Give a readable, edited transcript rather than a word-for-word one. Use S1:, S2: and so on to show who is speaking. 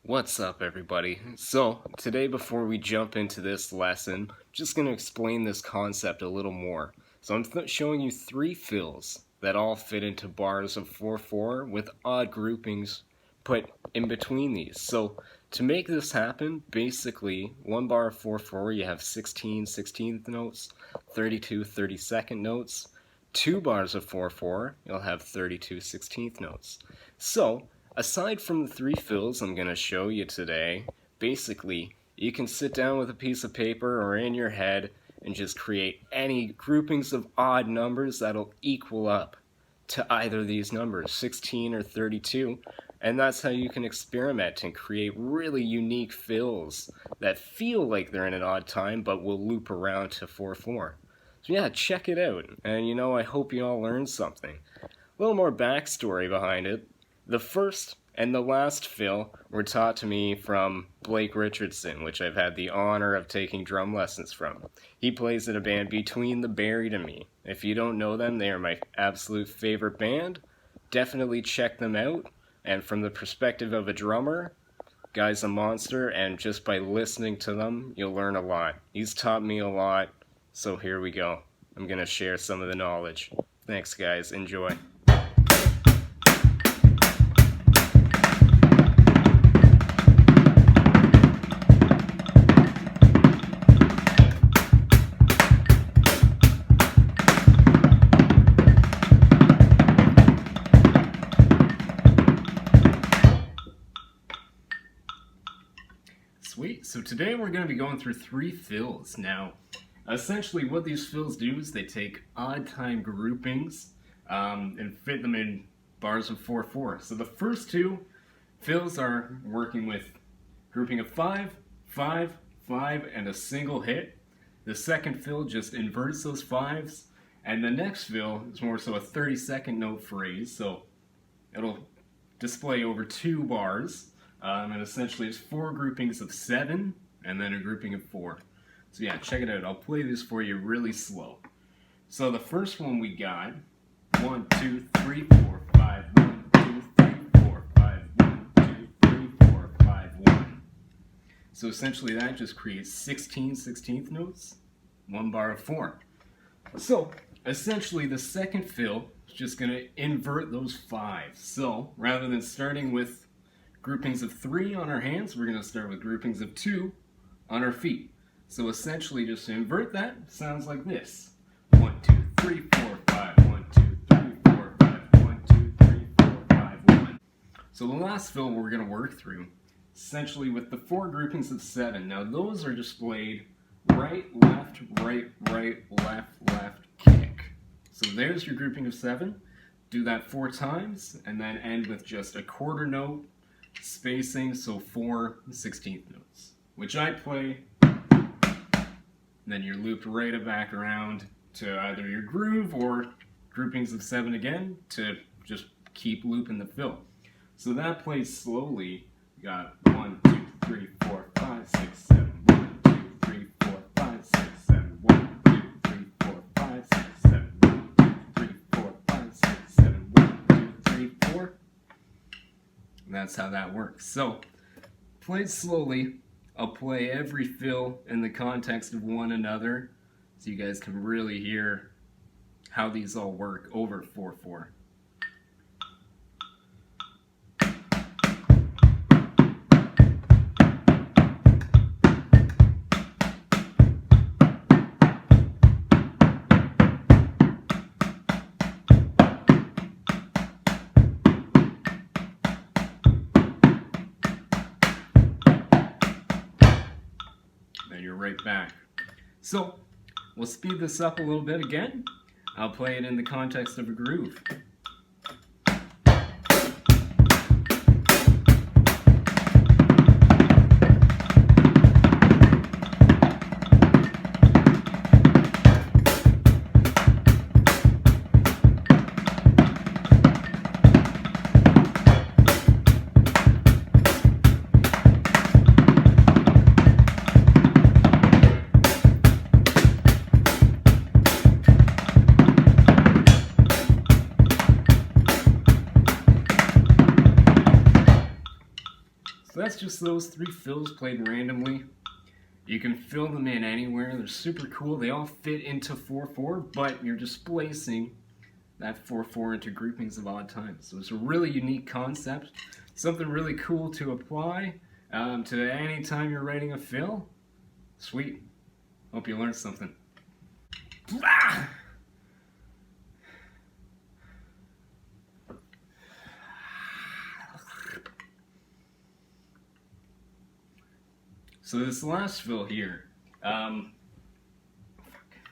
S1: What's up, everybody? So, today before we jump into this lesson, I'm just going to explain this concept a little more. So I'm showing you three fills that all fit into bars of 4/4 with odd groupings put in between these. So to make this happen, basically, one bar of 4/4 you have 16 16th notes, 32 32nd notes. Two bars of 4/4 you'll have 32 16th notes. So aside from the three fills I'm going to show you today, basically, you can sit down with a piece of paper or in your head and just create any groupings of odd numbers that'll equal up to either of these numbers, 16 or 32, and that's how you can experiment and create really unique fills that feel like they're in an odd time but will loop around to 4/4. So yeah, check it out, and I hope you all learned something. A little more backstory behind it. The first and the last fill were taught to me from Blake Richardson, which I've had the honor of taking drum lessons from. He plays in a band Between the Buried and Me. If you don't know them, they are my absolute favorite band. Definitely check them out. And from the perspective of a drummer, guy's a monster, and just by listening to them, you'll learn a lot. He's taught me a lot, so here we go. I'm going to share some of the knowledge. Thanks, guys. Enjoy. Sweet. So today we're going to be going through three fills. Now, essentially what these fills do is they take odd time groupings and fit them in bars of 4/4. So the first two fills are working with grouping of 5, 5, 5, and a single hit. The second fill just inverts those fives, and the next fill is more so a 32nd note phrase, so it'll display over two bars. And essentially it's four groupings of 7 and then a grouping of 4. So yeah, check it out. I'll play this for you really slow. So the first one we got 1, 2, 3, 4, 5, 1, 2, 3, 4, 5, 1, 2, 3, 4, 5, 1. So essentially that just creates 16 16th notes, one bar of 4. So essentially the second fill is just going to invert those 5s. So rather than starting with groupings of 3 on our hands, we're going to start with groupings of 2 on our feet. So essentially, just to invert that, sounds like this. 1, 2, 3, 4, 5, 1, 2, 3, 4, 5, 1, 2, 3, 4, 5, 1. So the last fill we're going to work through, essentially with the 4 groupings of 7. Now those are displayed right, left, right, right, left, left, kick. So there's your grouping of 7. Do that 4 times, and then end with just a quarter note, spacing, so 4 16th notes, which I play, then you're looped right back around to either your groove or groupings of 7 again to just keep looping the fill. So that plays slowly. You got 1, 2, 3, 4, 5, 6, 7, 1, 2, 3, 4, 5, 6, 7, 1, 2, 3, 4, 5, 6, 7, 1, 2, 3, 4, 5, 6, 7, 1, 2, 3, 4. And that's how that works. So, played slowly, I'll play every fill in the context of one another so you guys can really hear how these all work over 4/4. You're right back. So we'll speed this up a little bit again. I'll play it in the context of a groove. So that's just those 3 fills played randomly. You can fill them in anywhere. They're super cool. They all fit into 4/4, but you're displacing that 4/4 into groupings of odd times. So it's a really unique concept. Something really cool to apply to any time you're writing a fill. Sweet. Hope you learned something. Ah! So this last fill here,